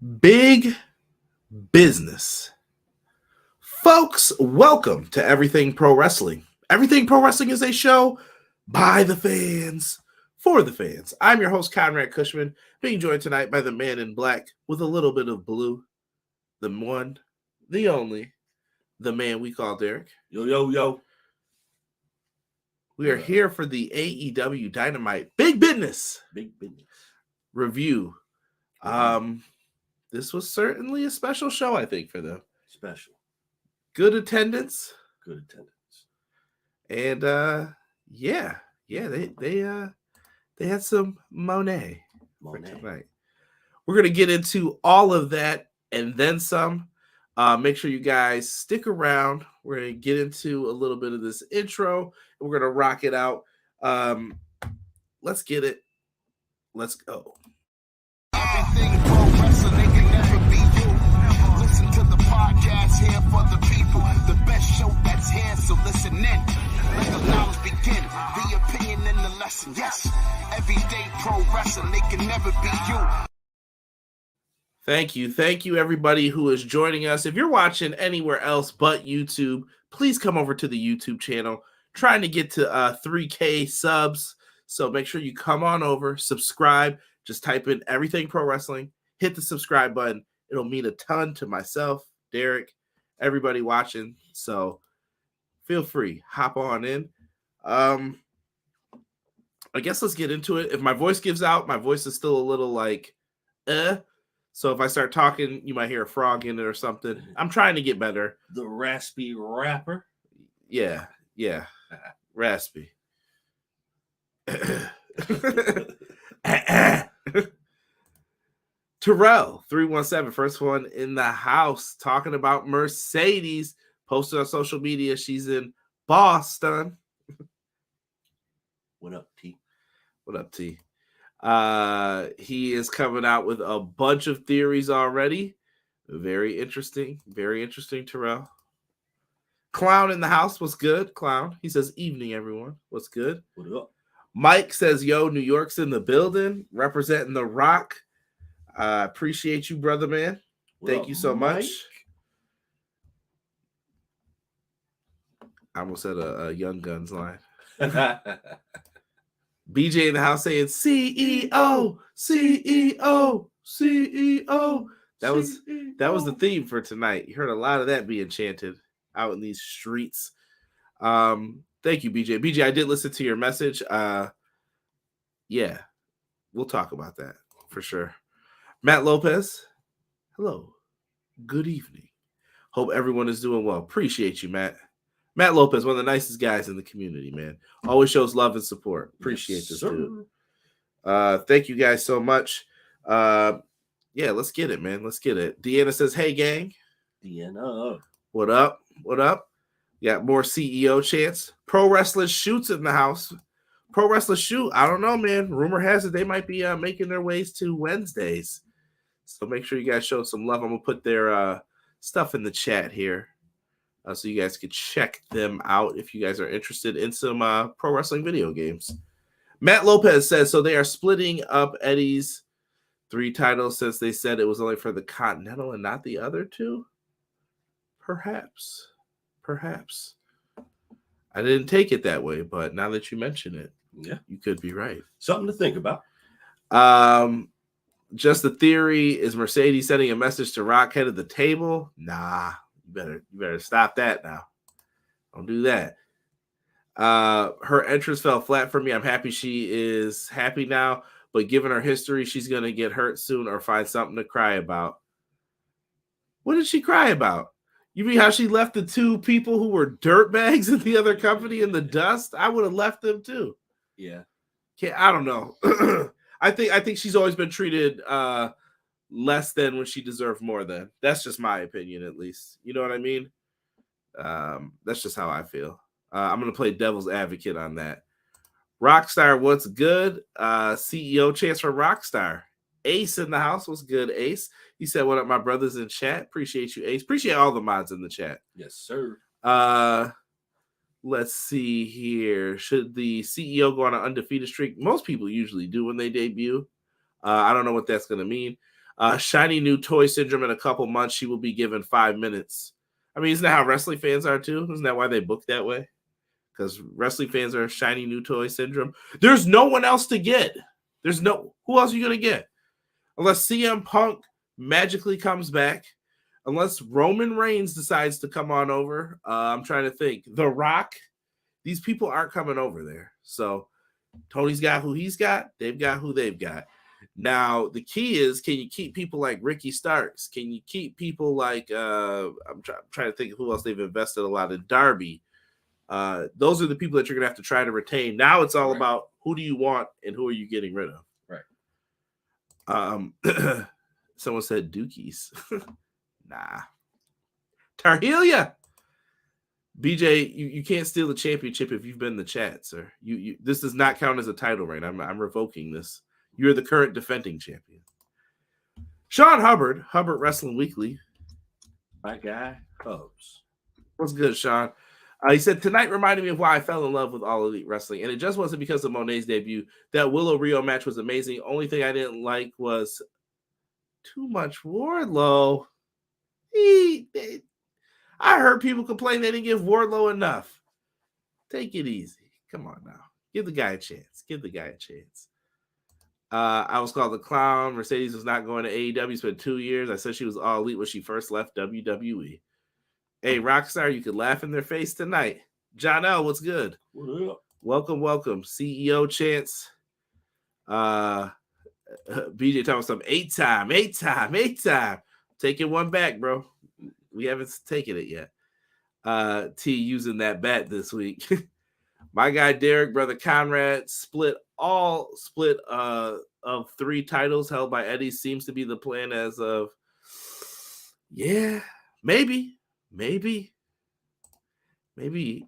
Big business. Folks, welcome to Everything Pro Wrestling. Everything Pro Wrestling is a show by the fans, for the fans. I'm your host, Conrad Cushman, being joined tonight by the man in black with a little bit of blue, the one, the only, the man we call Derek. Yo, yo, yo. We are here for the AEW Dynamite Big Business review. This was certainly a special show, I think, for them. Special. Good attendance. And they had some Moné tonight. We're gonna get into all of that and then some. Make sure you guys stick around. We're gonna get into a little bit of this intro and we're gonna rock it out. Let's get it. Let's go. Everything pro wrestling, they can never be you. Listen to the podcast here for the people. The best show that's here, so listen in. Let the knowledge begin. The opinion and the lesson. Yes, everyday pro wrestling, they can never be you. Thank you, everybody who is joining us. If you're watching anywhere else but YouTube, please come over to the YouTube channel. Trying to get to 3K subs, so make sure you come on over, subscribe. Just type in Everything Pro Wrestling, hit the subscribe button. It'll mean a ton to myself, Derek, everybody watching. So feel free, hop on in. I guess let's get into it. If my voice gives out, my voice is still a little like, So if I start talking, you might hear a frog in it or something. I'm trying to get better. The raspy rapper. Yeah. Raspy. Terrell 317, first one in the house, talking about Mercedes. Posted on social media. She's in Boston. What up, T? What up, T? He is coming out with a bunch of theories already. Very interesting, Terrell. Clown in the house. What's good, Clown? He says, evening, everyone. What's good? What up? Mike says, yo, New York's in the building, representing The Rock. Appreciate you, brother, man. Thank you so much. I almost said a Young Guns line. BJ in the house saying, CEO. That was the theme for tonight. You heard a lot of that being chanted out in these streets. Thank you, BJ. BJ, I did listen to your message. Yeah, we'll talk about that for sure. Matt Lopez, hello. Good evening. Hope everyone is doing well. Appreciate you, Matt. Matt Lopez, one of the nicest guys in the community, man. Always shows love and support. Appreciate this, dude. Thank you guys so much. Yeah, let's get it, man. Let's get it. Deanna says, hey, gang. Deanna. What up? Got more CEO chants. Pro Wrestling Shoots in the house. Pro Wrestling Shoot. I don't know, man. Rumor has it they might be making their ways to Wednesdays. So make sure you guys show some love. I'm going to put their stuff in the chat here so you guys can check them out if you guys are interested in some pro wrestling video games. Matt Lopez says, so they are splitting up Eddie's 3 titles since they said it was only for the Continental and not the other 2? Perhaps. I didn't take it that way, but now that you mention it, yeah, you could be right. Something to think about. Just the theory, is Mercedes sending a message to Rock head of the table? Nah, you better stop that now. Don't do that. Her entrance fell flat for me. I'm happy she is happy now, but given her history, she's going to get hurt soon or find something to cry about. What did she cry about? You mean how she left the 2 people who were dirtbags in the other company in the dust? I would have left them too. Yeah. I don't know. I think she's always been treated less than when she deserved more than. That's just my opinion, at least. You know what I mean? That's just how I feel. I'm going to play devil's advocate on that. Rockstar, what's good? CEO chance for Rockstar. Ace in the house. What's good, Ace? He said, what up, my brothers in chat? Appreciate you, Ace. Appreciate all the mods in the chat. Yes, sir. Let's see here. Should the CEO go on an undefeated streak? Most people usually do when they debut. I don't know what that's going to mean. Shiny new toy syndrome in a couple months. She will be given 5 minutes. I mean, isn't that how wrestling fans are too? Isn't that why they book that way? Because wrestling fans are shiny new toy syndrome. There's no one else to get. Who else are you going to get? Unless CM Punk magically comes back. Unless Roman Reigns decides to come on over. I'm trying to think. The Rock. These people aren't coming over there. So Tony's got who he's got. They've got who they've got. Now, the key is, can you keep people like Ricky Starks? Can you keep people like, I'm trying to think of who else they've invested a lot in, Darby. Those are the people that you're going to have to try to retain. Now it's all about who do you want and who are you getting rid of. Right. Someone said Dookies. Nah. Tarhelia. BJ, you can't steal the championship if you've been in the chat, sir. This does not count as a title reign. I'm revoking this. You're the current defending champion. Sean Hubbard Wrestling Weekly. My guy, Hubs. What's good, Sean? He said, tonight reminded me of why I fell in love with All Elite Wrestling, and it just wasn't because of Moné's debut. That Willow Riho match was amazing. Only thing I didn't like was too much Wardlow. I heard people complain they didn't give Wardlow enough. Take it easy. Come on now. Give the guy a chance. I was called the clown. Mercedes was not going to AEW. Spent 2 years. I said she was All Elite when she first left WWE. Hey, Rockstar, you could laugh in their face tonight. John L., what's good? What up? Welcome. CEO Chance. BJ talking some 8 time. Taking one back, bro. We haven't taken it yet. T using that bat this week. My guy Derek, brother Conrad, split of 3 titles held by Eddie seems to be the plan as of. Yeah, maybe.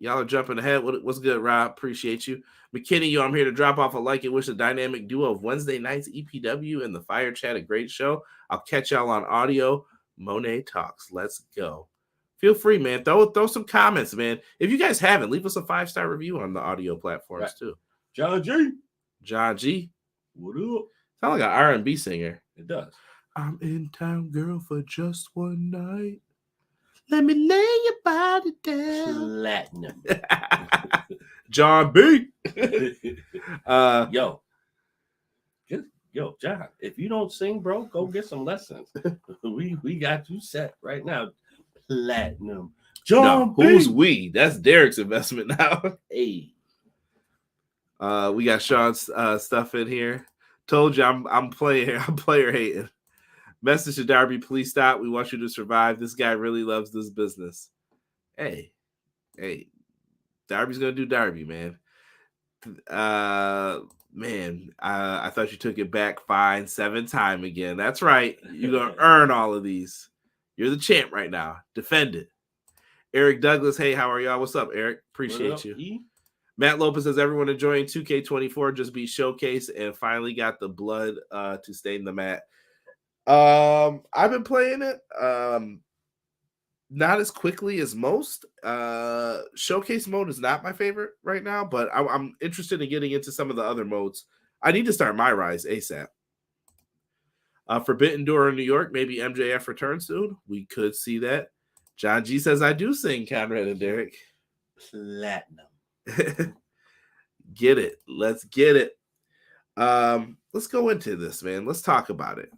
Y'all are jumping ahead. What's good, Rob? Appreciate you. McKinney, I'm here to drop off a like and wish the dynamic duo of Wednesday nights EPW and the Fire Chat a great show. I'll catch y'all on audio. Moné talks. Let's go. Feel free, man. Throw some comments, man. If you guys haven't, leave us a 5-star review on the audio platforms too. John G. What up? Sound like an R&B singer. It does. I'm in town, girl, for just one night. Let me lay your body down. Platinum. John B. Yo, John, if you don't sing, bro, go get some lessons. we got you set right now. Platinum. John B. Who's we? That's Derek's investment now. Hey. We got Sean's stuff in here. Told you I'm player hating. Message to Darby, please stop. We want you to survive. This guy really loves this business. Hey, Darby's gonna do Darby, man. I thought you took it back. Fine, 7 time again. That's right. You're gonna earn all of these. You're the champ right now. Defend it. Eric Douglas, hey, how are y'all? What's up, Eric? Appreciate you. E? Matt Lopez says everyone enjoying 2K24 just beat Showcase and finally got the blood to stain the mat. I've been playing it not as quickly as most. Showcase mode is not my favorite right now, but I'm interested in getting into some of the other modes. I need to start my Rise ASAP. Forbidden Door in New York, maybe MJF returns soon. We could see that. John G says I do sing, Conrad and Derek. Platinum. Get it. Let's get it. Let's go into this, man. Let's talk about it.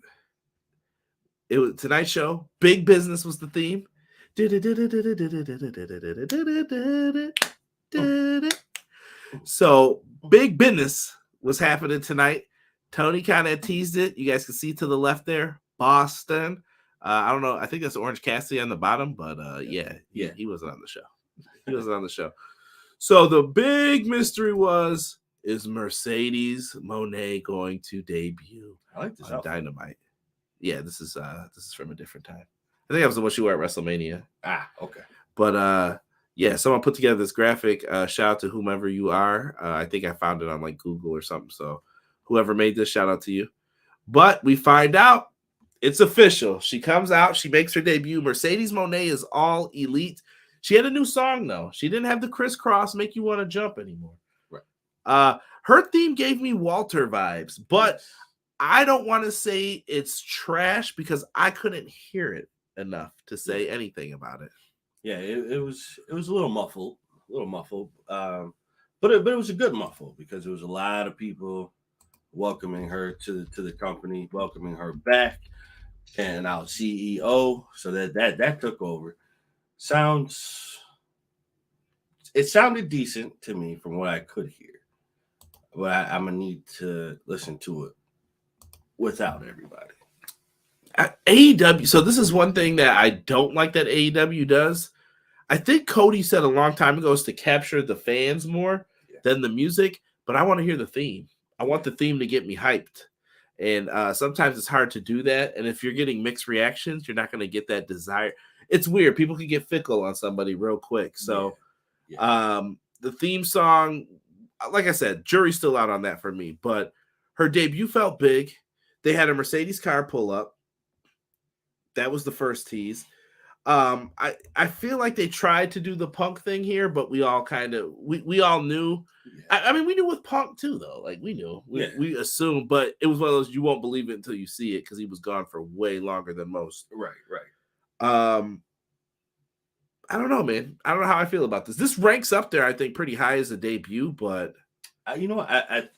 It was tonight's show. Big business was the theme. So big business was happening tonight. Tony kind of teased it. You guys can see to the left there, Boston. I don't know. I think that's Orange Cassidy on the bottom, but yeah, he wasn't on the show. So the big mystery was, is Mercedes Moné going to debut I like this on outfit. Dynamite? Yeah, this is from a different time. I think that was the one she wore at WrestleMania. Okay. But yeah, someone put together this graphic. Shout out to whomever you are. I think I found it on like Google or something. So whoever made this, shout out to you. But we find out it's official. She comes out. She makes her debut. Mercedes Moné is All Elite. She had a new song though. She didn't have the crisscross make you want to jump anymore. Right. Her theme gave me Walter vibes, but I don't want to say it's trash because I couldn't hear it enough to say anything about it. Yeah, it was a little muffled, but it was a good muffle because there was a lot of people welcoming her to the company, welcoming her back, and our CEO. So that took over. It sounded decent to me from what I could hear, but I'm gonna need to listen to it without everybody. AEW. So this is one thing that I don't like that AEW does. I think Cody said a long time ago is to capture the fans more than the music, but I want to hear the theme. I want the theme to get me hyped. And sometimes it's hard to do that. And if you're getting mixed reactions, you're not going to get that desire. It's weird. People can get fickle on somebody real quick. So the theme song, like I said, jury's still out on that for me. But her debut felt big. They had a Mercedes car pull up. That was the first tease. I feel like they tried to do the Punk thing here, but we all kind of we all knew. I mean, we knew with Punk too, though. Like we knew, we assumed, but it was one of those you won't believe it until you see it because he was gone for way longer than most. Right. I don't know, man. I don't know how I feel about this. This ranks up there, I think, pretty high as a debut, but I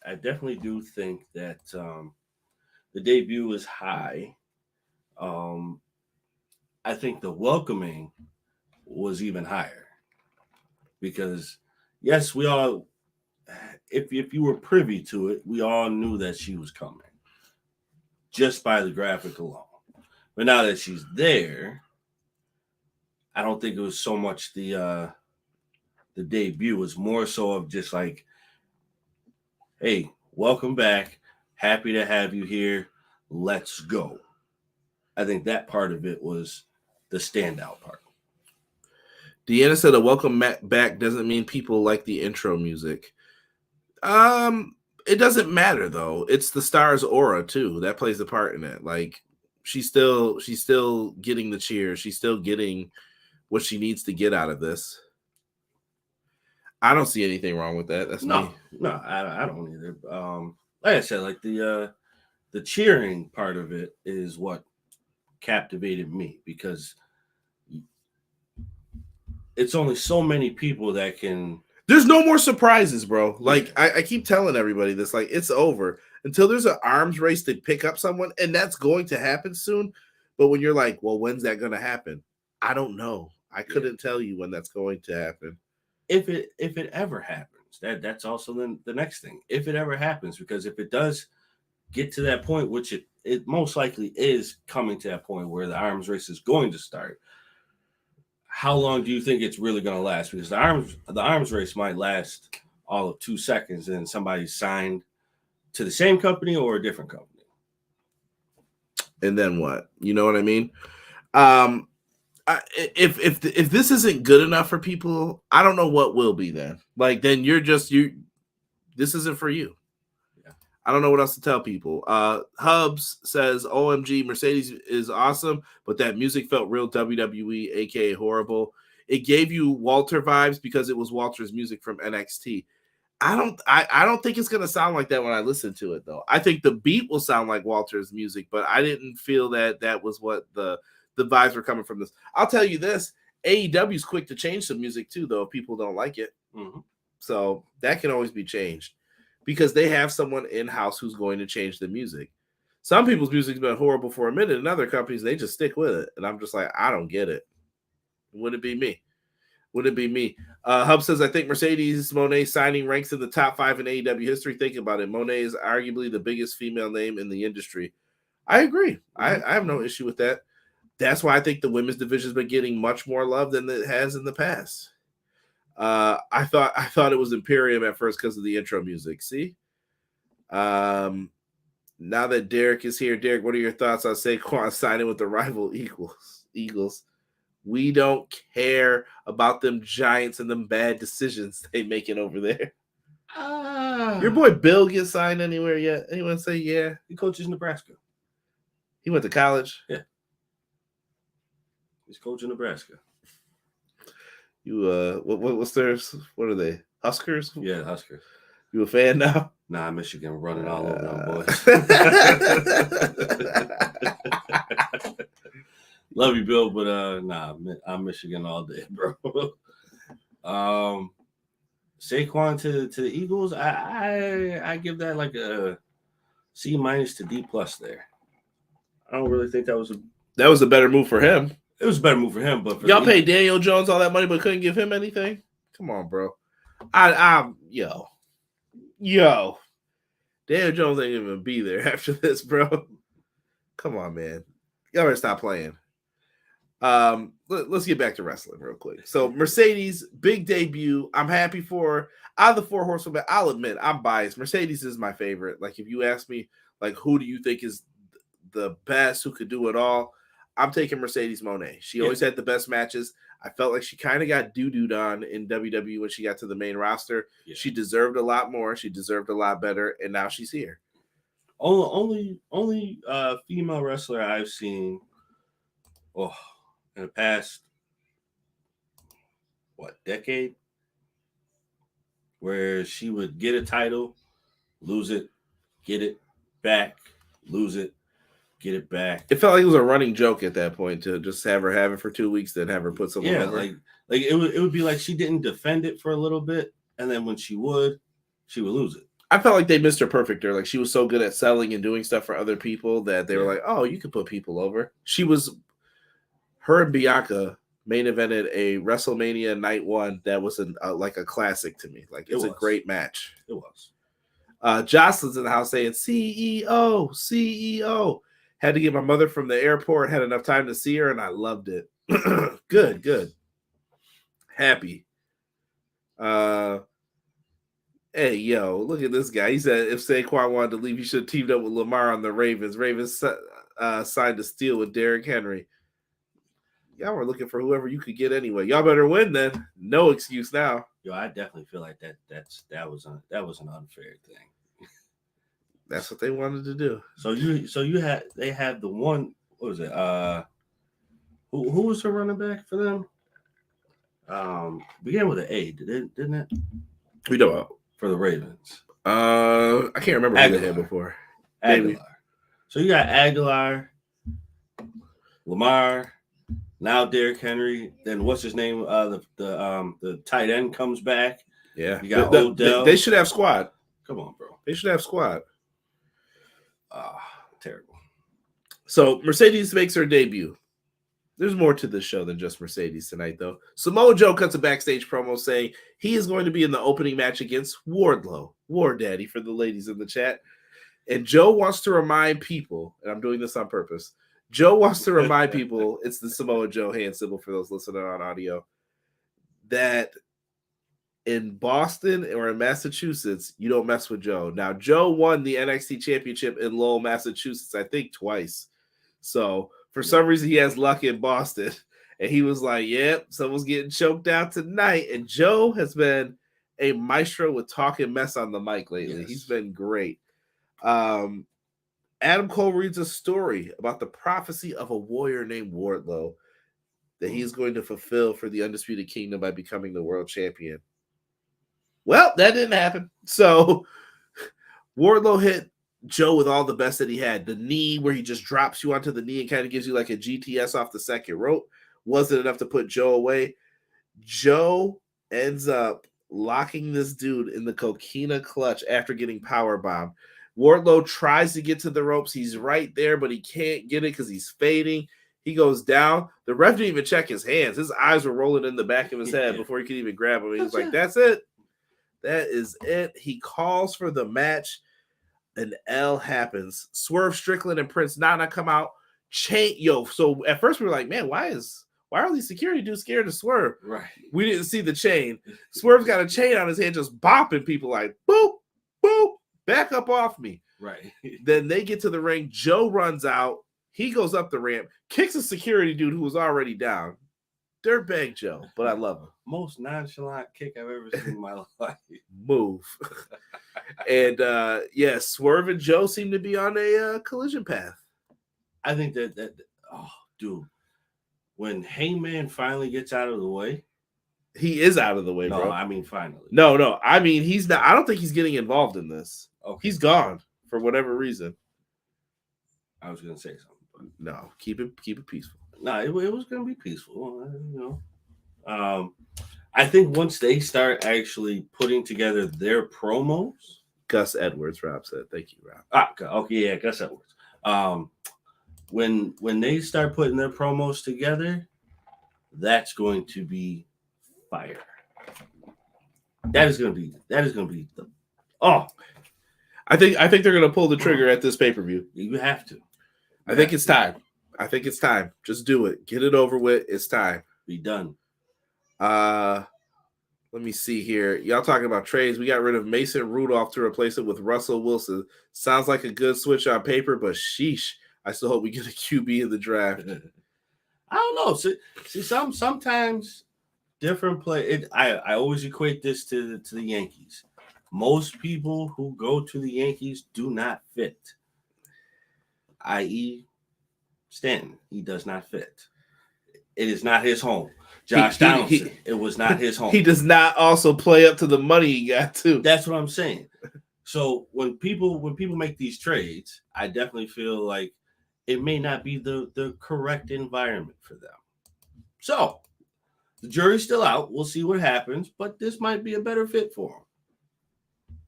definitely do think that the debut is high. I think the welcoming was even higher because, yes, we all, if you were privy to it, we all knew that she was coming just by the graphic alone. But now that she's there, I don't think it was so much the debut. It was more so of just like, hey, welcome back. Happy to have you here. Let's go. I think that part of it was the standout part. Deanna said a welcome back doesn't mean people like the intro music. It doesn't matter though. It's the star's aura too that plays a part in it. Like she's still getting the cheers. She's still getting what she needs to get out of this. I don't see anything wrong with that. That's me. No, I don't either. Like I said, like the cheering part of it is what captivated me because it's only so many people that can. There's no more surprises, bro. Like I keep telling everybody this, like it's over until there's an arms race to pick up someone, and that's going to happen soon. But when you're like, well, when's that going to happen? I don't know. I couldn't tell you when that's going to happen. If it ever happens, that's also then the next thing. If it ever happens, because if it does get to that point, which it most likely is coming to that point where the arms race is going to start, how long do you think it's really going to last? Because the arms race might last all of 2 seconds and somebody's signed to the same company or a different company. And then what? You know what I mean? If this isn't good enough for people, I don't know what will be then. Like then this isn't for you. I don't know what else to tell people. Hubs says, OMG, Mercedes is awesome, but that music felt real WWE, aka horrible. It gave you Walter vibes because it was Walter's music from NXT. I don't think it's gonna sound like that when I listen to it though. I think the beat will sound like Walter's music, but I didn't feel that was what the vibes were coming from this. I'll tell you this, AEW is quick to change some music too, though, if people don't like it. Mm-hmm. So that can always be changed. Because they have someone in-house who's going to change the music. Some people's music's been horrible for a minute, and other companies, they just stick with it. And I'm just like, I don't get it. Would it be me? Hub says, I think Mercedes Moné signing ranks in the top 5 in AEW history. Think about it. Moné is arguably the biggest female name in the industry. I agree. I have no issue with that. That's why I think the women's division has been getting much more love than it has in the past. I thought it was Imperium at first because of the intro music. See, now that Derek is here, Derek, what are your thoughts on Saquon signing with the rival Eagles? We don't care about them Giants and them bad decisions they making over there. Your boy Bill get signed anywhere yet? Anyone say yeah? He coaches Nebraska. He went to college. Yeah, he's coaching Nebraska. You what's theirs? What are they? Huskers? Yeah, Huskers. You a fan now? Nah, Michigan running all over them boys. Love you, Bill, but nah, I'm Michigan all day, bro. Saquon to the Eagles, I give that like a C- to D+ there. I don't really think that was a better move for him. It was a better move for him, but for y'all paid Daniel Jones all that money, but couldn't give him anything. Come on, bro. Yo. Daniel Jones ain't even be there after this, bro. Come on, man. Y'all better stop playing. Let's get back to wrestling real quick. So Mercedes, big debut. I'm happy for her. Out of the 4 horsewomen, I'll admit I'm biased. Mercedes is my favorite. Like, if you ask me, like, who do you think is the best, who could do it all, I'm taking Mercedes Moné. She always had the best matches. I felt like she kind of got doo-dooed on in WWE when she got to the main roster. Yeah. She deserved a lot more. She deserved a lot better, and now she's here. Only female wrestler I've seen in the past, decade, where she would get a title, lose it, get it back, lose it, get it back. It felt like it was a running joke at that point to just have her have it for 2 weeks, then have her put someone over. Like it would be like she didn't defend it for a little bit, and then when she would lose it. I felt like they missed her perfecter. Like, she was so good at selling and doing stuff for other people that they were like, oh, you could put people over. Her and Bianca main evented a WrestleMania night 1 that was like a classic to me. Like, it's a great match. It was. Jocelyn's in the house saying, CEO. Had to get my mother from the airport, had enough time to see her, and I loved it. Good. Happy. Hey, yo, look at this guy. He said if Saquon wanted to leave, he should have teamed up with Lamar on the Ravens. Ravens signed a deal with Derrick Henry. Y'all were looking for whoever you could get anyway. Y'all better win then. No excuse now. Yo, I definitely feel like that was an unfair thing. That's what they wanted to do. They had the one, what was it? Who was the running back for them? Began with an A, didn't it? We know about for the Ravens. I can't remember who they had before. Aguilar. Maybe. So you got Aguilar, Lamar, now Derrick Henry. Then what's his name? The tight end comes back. Yeah, you got Odell. They should have squad. Come on, bro. They should have squad. Terrible. So Mercedes makes her debut. There's more to this show than just Mercedes tonight, though. Samoa Joe cuts a backstage promo saying he is going to be in the opening match against Wardlow, War Daddy for the ladies in the chat. And Joe wants to remind people, and I'm doing this on purpose, Joe wants to remind people, it's the Samoa Joe hand symbol for those listening on audio, that in Boston or in Massachusetts, you don't mess with Joe. Now, Joe won the NXT championship in Lowell, Massachusetts, I think twice. So for some reason, he has luck in Boston. And he was like, yep, someone's getting choked out tonight. And Joe has been a maestro with talking mess on the mic lately. Yes. He's been great. Adam Cole reads a story about the prophecy of a warrior named Wardlow that he's going to fulfill for the Undisputed Kingdom by becoming the world champion. Well, that didn't happen. So Wardlow hit Joe with all the best that he had. The knee where he just drops you onto the knee and kind of gives you like a GTS off the second rope wasn't enough to put Joe away. Joe ends up locking this dude in the coquina clutch after getting powerbombed. Wardlow tries to get to the ropes. He's right there, but he can't get it because he's fading. He goes down. The ref didn't even check his hands. His eyes were rolling in the back of his head before he could even grab him. He was like, that's it. That is it. He calls for the match. An L happens. Swerve Strickland and Prince Nana come out. So at first we were like, man, why are these security dudes scared to Swerve? Right. We didn't see the chain. Swerve's got a chain on his hand just bopping people like, boop, boop, back up off me. Right. Then they get to the ring. Joe runs out. He goes up the ramp, kicks a security dude who was already down. Dirtbag Joe, but I love him. Most nonchalant kick I've ever seen in my life. Move. And Swerve and Joe seem to be on a collision path. I think that dude, when Hangman finally gets out of the way, He is out of the way, No, bro. I mean finally. No. I mean, he's not. I don't think he's getting involved in this. Okay. He's gone for whatever reason. I was gonna say something, but No, keep it peaceful. no, it was gonna be peaceful. You know, I think once they start actually putting together their promos, Gus Edwards, Rob said. Thank you, Rob. Okay, yeah, Gus Edwards. When they start putting their promos together, that's going to be fire. That is gonna be the I think they're gonna pull the trigger at this pay-per-view. you have to. I think it's time. Just do it. Get it over with. It's time. Be done. Let me see here. Y'all talking about trades. We got rid of Mason Rudolph to replace it with Russell Wilson. Sounds like a good switch on paper, but sheesh. I still hope we get a QB in the draft. I don't know. See, sometimes different play. I always equate this to the Yankees. Most people who go to the Yankees do not fit. I.e., Stanton. He does not fit. It is not his home. Josh Donaldson. It was not his home. He does not also play up to the money he got too. That's what I'm saying. So when people make these trades, I definitely feel like it may not be the correct environment for them. So the jury's still out. We'll see what happens, but this might be a better fit for them.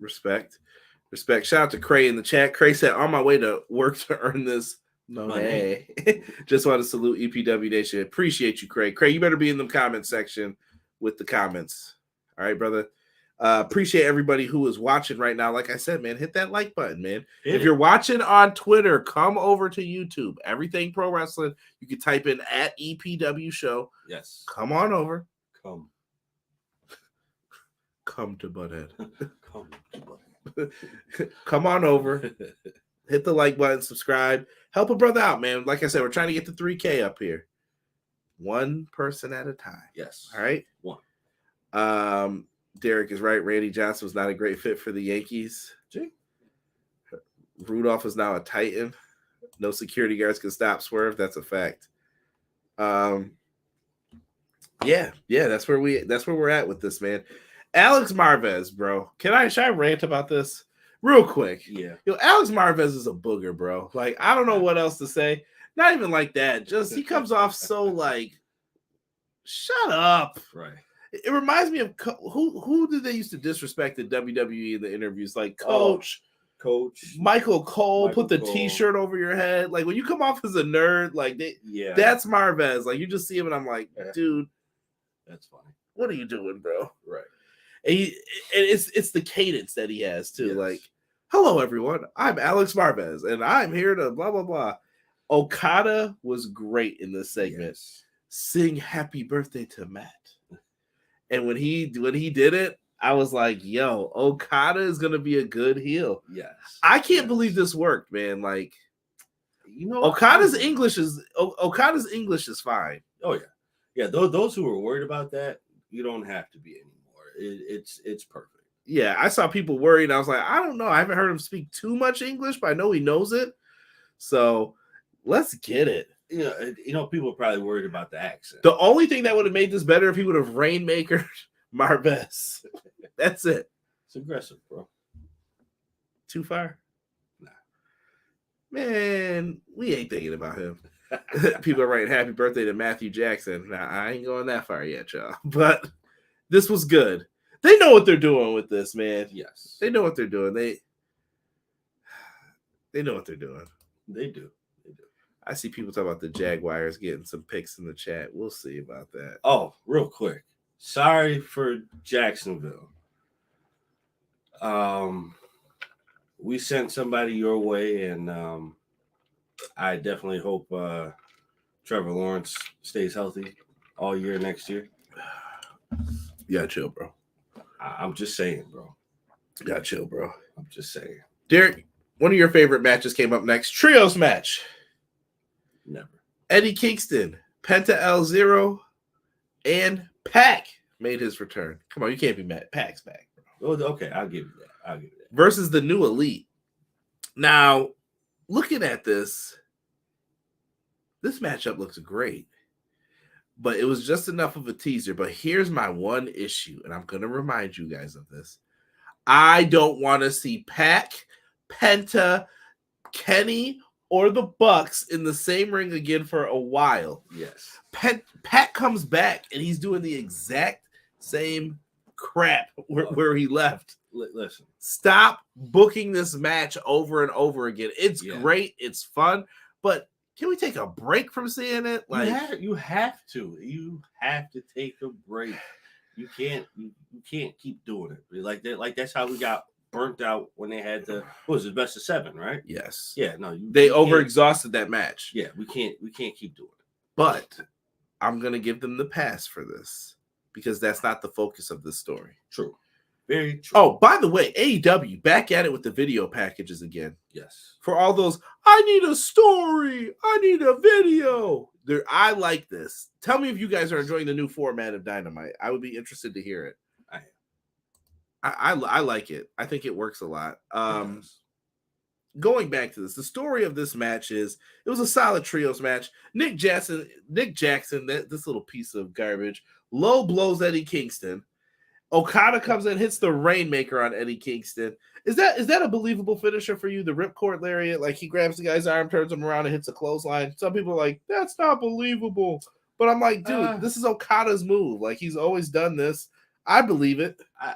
Respect. Shout out to Cray in the chat. Cray said, on my way to work to earn this money. Just want to salute EPW Nation. Appreciate you, Cray. Cray, you better be in the comment section with the comments. All right, brother. Appreciate everybody who is watching right now. Like I said, man, hit that like button, man. If you're watching on Twitter, come over to YouTube. Everything Pro Wrestling. You can type in at EPW Show. Yes. Come on over. Come to Butthead. Come to Butthead. Come on over. Hit the like button, subscribe. Help a brother out, man. Like I said, we're trying to get to 3K up here. One person at a time. Yes. All right. One. Derek is right. Randy Johnson was not a great fit for the Yankees. Gee. Rudolph is now a Titan. No security guards can stop Swerve. That's a fact. Yeah, that's where we're at with this, man. Alex Marvez, bro. Should I rant about this real quick? Yeah. Alex Marvez is a booger, bro. Like, I don't know what else to say. Not even like that. Just he comes off so like, shut up. Right. It reminds me of who did they used to disrespect at WWE in the interviews? Like Coach Michael Cole, put the T-shirt over your head. Like when you come off as a nerd, like that's Marvez. Like you just see him and I'm like, dude, that's funny. What are you doing, bro? Right. And it's the cadence that he has too. Yes. Like, hello everyone, I'm Alex Marvez, and I'm here to blah blah blah. Okada was great in this segment. Yes. Sing happy birthday to Matt. And when he did it, I was like, yo, Okada is gonna be a good heel. Yes. I can't believe this worked, man. Like, Okada's English is fine. Oh yeah. Yeah, those who were worried about that, you don't have to be anymore. It's perfect. Yeah, I saw people worried. I was like, I don't know. I haven't heard him speak too much English, but I know he knows it. So let's get it. People are probably worried about the accent. The only thing that would have made this better if he would have Rainmaker Marvez. That's it. It's aggressive, bro. Too far? Nah. Man, we ain't thinking about him. People are writing happy birthday to Matthew Jackson. Nah, I ain't going that far yet, y'all. But this was good. They know what they're doing with this, man. Yes. They know what they're doing. They know what they're doing. They do. I see people talk about the Jaguars getting some picks in the chat. We'll see about that. Oh, real quick. Sorry for Jacksonville. We sent somebody your way, and I definitely hope Trevor Lawrence stays healthy all year next year. Yeah, chill, bro. I'm just saying, bro. Yeah, chill, bro. I'm just saying. Derek, one of your favorite matches came up next. Trios match. Never. Eddie Kingston, Penta L0, and Pac made his return. Come on, you can't be mad. Pac's back, bro. Oh, okay, I'll give you that. Versus the New Elite. Now, looking at this matchup looks great. but it was just enough of a teaser. But here's my one issue, and I'm going to remind you guys of this. I don't want to see Pac, Penta, Kenny, or the Bucks in the same ring again for a while. Yes. Pat comes back, and he's doing the exact same crap where he left. Listen. Stop booking this match over and over again. It's great. It's fun. But can we take a break from seeing it? Like you have to. You have to take a break. You can't keep doing it like that. Like that's how we got burnt out when they had the what was it, best of 7, right? Yes. Yeah. No, they overexhausted that match. Yeah, we can't keep doing it. But I'm gonna give them the pass for this because that's not the focus of this story. True. Very true. Oh, by the way, AEW back at it with the video packages again. Yes. For all those, I need a story. I need a video. I like this. Tell me if you guys are enjoying the new format of Dynamite. I would be interested to hear it. I like it. I think it works a lot. Going back to this, the story of this match is it was a solid trios match. Nick Jackson, this little piece of garbage, low blows Eddie Kingston. Okada comes in, hits the Rainmaker on Eddie Kingston. Is that a believable finisher for you? The ripcord lariat, like he grabs the guy's arm, turns him around, and hits a clothesline. Some people are like, that's not believable. But I'm like, dude, this is Okada's move. Like he's always done this. I believe it. I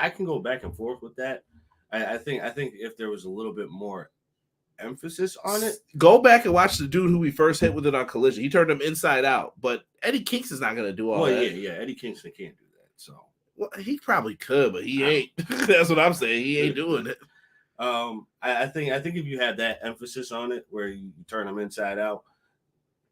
can go back and forth with that. I think if there was a little bit more emphasis on it. Go back and watch the dude who we first hit with it on Collision. He turned him inside out. But Eddie Kingston's not going to do all that. Yeah. Eddie Kingston can't do that. So, well, he probably could, but he ain't. That's what I'm saying. He ain't doing it. I think if you had that emphasis on it, where you turn them inside out,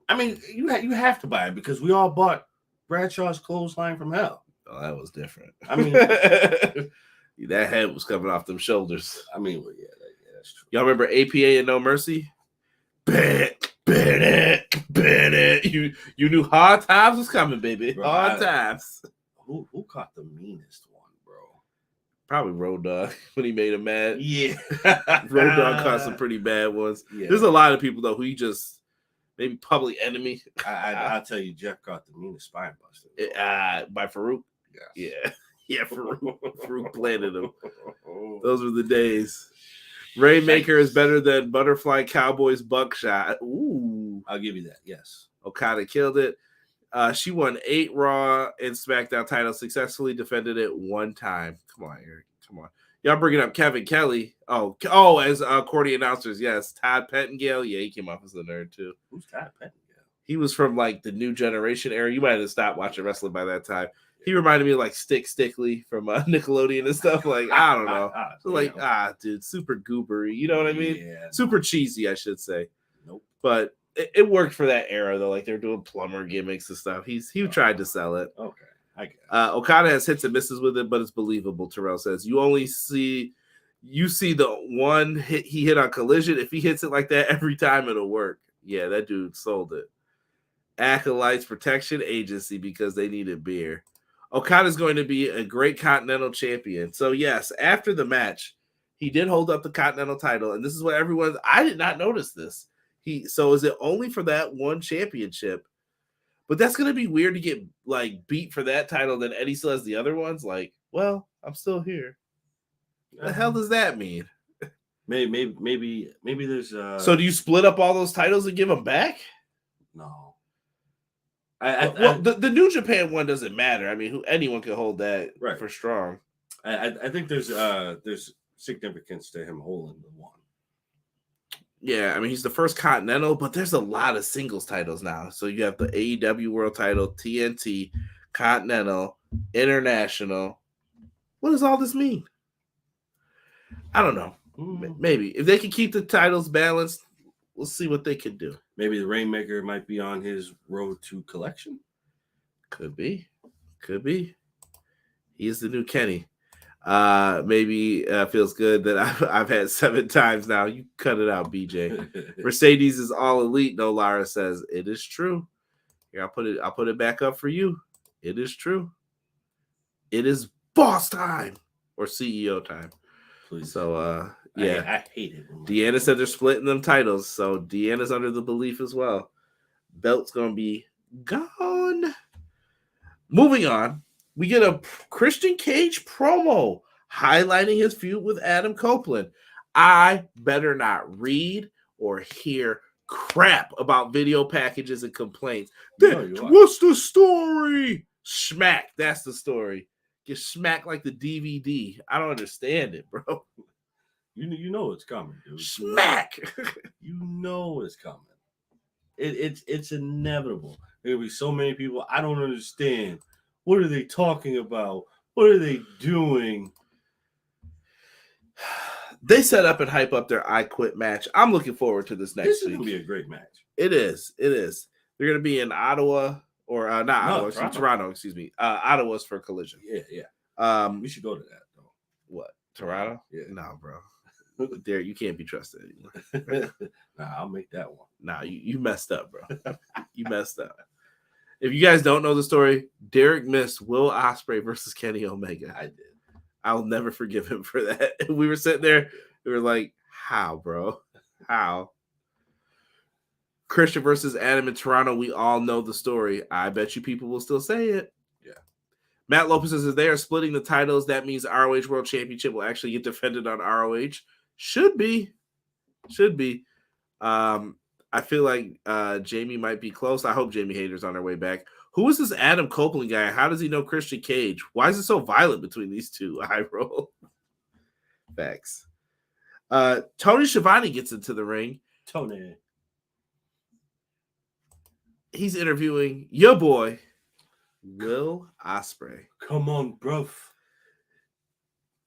I mean, you have to buy it because we all bought Bradshaw's clothesline from hell. Oh, that was different. I mean, that head was coming off them shoulders. I mean, well, yeah, that's true. Y'all remember APA and No Mercy? Bennett. You knew hard times was coming, baby. Bro, hard times. Who caught the meanest one, bro? Probably Road Dogg when he made him mad. Yeah. Road Dogg caught some pretty bad ones. Yeah. There's a lot of people, though, who he just maybe public enemy. I'll tell you, Jeff caught the meanest spine buster. By Farouk? Yes. Yeah, Farouk planted him. Those were the days. Rainmaker is better than Butterfly Cowboys Buckshot. Ooh. I'll give you that, yes. Okada killed it. She won 8 Raw and SmackDown titles, successfully defended it 1 time. Come on, Eric. Come on. Y'all bringing up Kevin Kelly. Oh, as Cordy announcers, yes. Todd Pettengill. Yeah, he came off as a nerd, too. Who's Todd Pettengill? He was from, like, the New Generation era. You might have stopped watching wrestling by that time. He reminded me of, like, Stickly from Nickelodeon and stuff. Like, I don't know. So, like, dude, super goobery. You know what I mean? Yeah, super cheesy, I should say. Nope. But it worked for that era, though. Like, they're doing plumber gimmicks and stuff. He tried to sell it. Okay. I get it. Okada has hits and misses with it, but it's believable, Terrell says. You see the one hit he hit on Collision. If he hits it like that every time, it'll work. Yeah, that dude sold it. Acolytes Protection Agency because they needed beer. Okada's going to be a great Continental champion. So, yes, after the match, he did hold up the Continental title. And this is what I did not notice this. So is it only for that one championship? But that's going to be weird to get, like, beat for that title. Then Eddie still has the other ones. Like, well, I'm still here. What the hell does that mean? Maybe there's So do you split up all those titles and give them back? No. The New Japan one doesn't matter. I mean, anyone can hold that for strong. I think there's significance to him holding the one. Yeah, I mean, he's the first Continental, but there's a lot of singles titles now. So you have the AEW World Title, TNT, Continental, International. What does all this mean? I don't know. Maybe if they can keep the titles balanced, we'll see what they can do. Maybe the Rainmaker might be on his road to collection. Could be. He's the new Kenny. Maybe feels good that I've had 7 times now. You cut it out, BJ. Mercedes is all elite. No, Lara says it is true. Here, I'll put it back up for you. It is true. It is boss time or CEO time. Please. So yeah, I hate it. Deanna said they're splitting them titles, so Deanna's under the belief as well. Belt's gonna be Gone. Moving on, we get a Christian Cage promo highlighting his feud with Adam Copeland. I better not read or hear crap about video packages and complaints. What's the story? Smack. That's the story. Get smacked like the DVD. I don't understand it, bro. You know it's coming, dude. Smack. You know it's coming. It's inevitable. There'll be so many people. I don't understand. What are they talking about? What are they doing? They set up and hype up their I Quit match. I'm looking forward to this next week. This is going to be a great match. It is. It is. They're going to be in Ottawa or Toronto. Excuse me. Ottawa's for Collision. Yeah. We should go to that though. What? Toronto? Yeah. No, bro. There, you can't be trusted anymore. Nah, I'll make that one. Nah, you messed up, bro. You messed up. If you guys don't know the story, Derek missed Will Ospreay versus Kenny Omega. I did. I'll never forgive him for that. We were sitting there. We were like, how, bro? How? Christian versus Adam in Toronto. We all know the story. I bet you people will still say it. Yeah. Matt Lopez says if they are splitting the titles, that means ROH World Championship will actually get defended on ROH. Should be. I feel like Jamie might be close. I hope Jamie Hayter's on their way back. Who is this Adam Copeland guy? How does he know Christian Cage? Why is it so violent between these two? I roll. Facts. Tony Schiavone gets into the ring. Tony. He's interviewing your boy, Will Ospreay. Come on, bruv.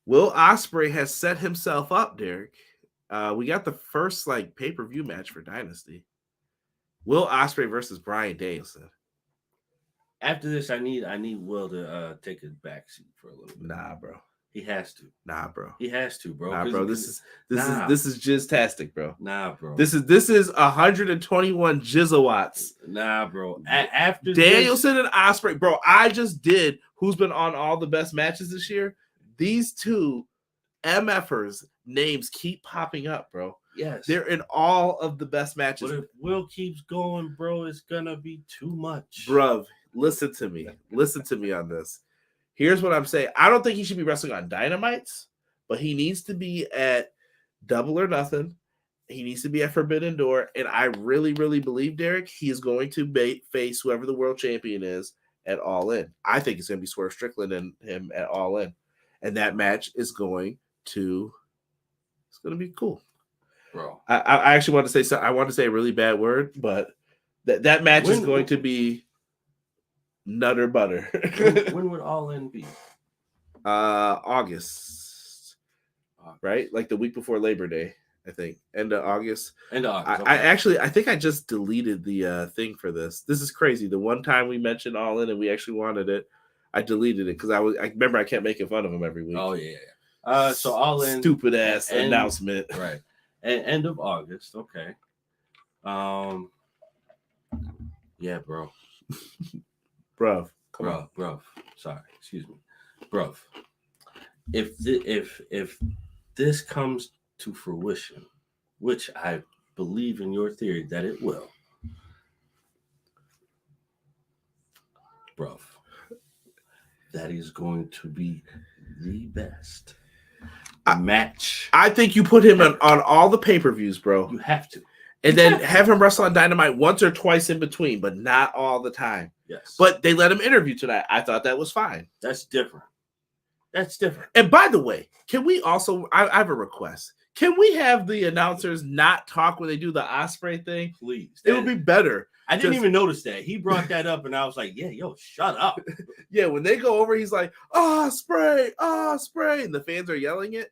Will Ospreay has set himself up, Derek. We got the first pay-per-view match for Dynasty. Will Ospreay versus Bryan Danielson. After this, I need Will to take his backseat for a little bit. Nah, bro. He has to. Nah, bro. He has to, bro. Nah, bro. This is jizztastic, bro. Nah, bro. This is 121 jizzawatts. Nah, bro. After Danielson and Ospreay, bro. I just did. Who's been on all the best matches this year? These two MFers names keep popping up, bro. Yes, they're in all of the best matches. But if Will keeps going, bro, it's gonna be too much, bruv. Listen to me. Listen to me on this. Here's what I'm saying. I don't think he should be wrestling on Dynamites, but he needs to be at Double or Nothing. He needs to be at Forbidden Door. And I really, really believe, Derek, he is going to face whoever the world champion is at All In. I think it's going to be Swerve Strickland and him at All In. And that match is going to be cool. Bro. I actually want to say something. I want to say a really bad word, but that match is going to be nutter butter. when would All In be? August. Right? Like the week before Labor Day, I think. End of August. Okay. I think I just deleted the thing for this. This is crazy. The one time we mentioned All In and we actually wanted it, I deleted it because I remember I kept making fun of him every week. Oh yeah. So All In, stupid ass announcement. Right. And end of August. Okay. Yeah, bro. Bruv. Bruv. Sorry, excuse me. Bruv. If this comes to fruition, which I believe in your theory that it will, bruv, that is going to be the best match. I think you put him on all the pay-per-views, bro. You have to. And then have him wrestle on Dynamite once or twice in between, but not all the time. Yes. But they let him interview tonight. I thought that was fine. That's different. And by the way, can we also, I have a request. Can we have the announcers not talk when they do the Ospreay thing? Please. It would be better. I didn't even notice that. He brought that up and I was like, yeah, yo, shut up. Yeah, when they go over, he's like, Ospreay. And the fans are yelling it.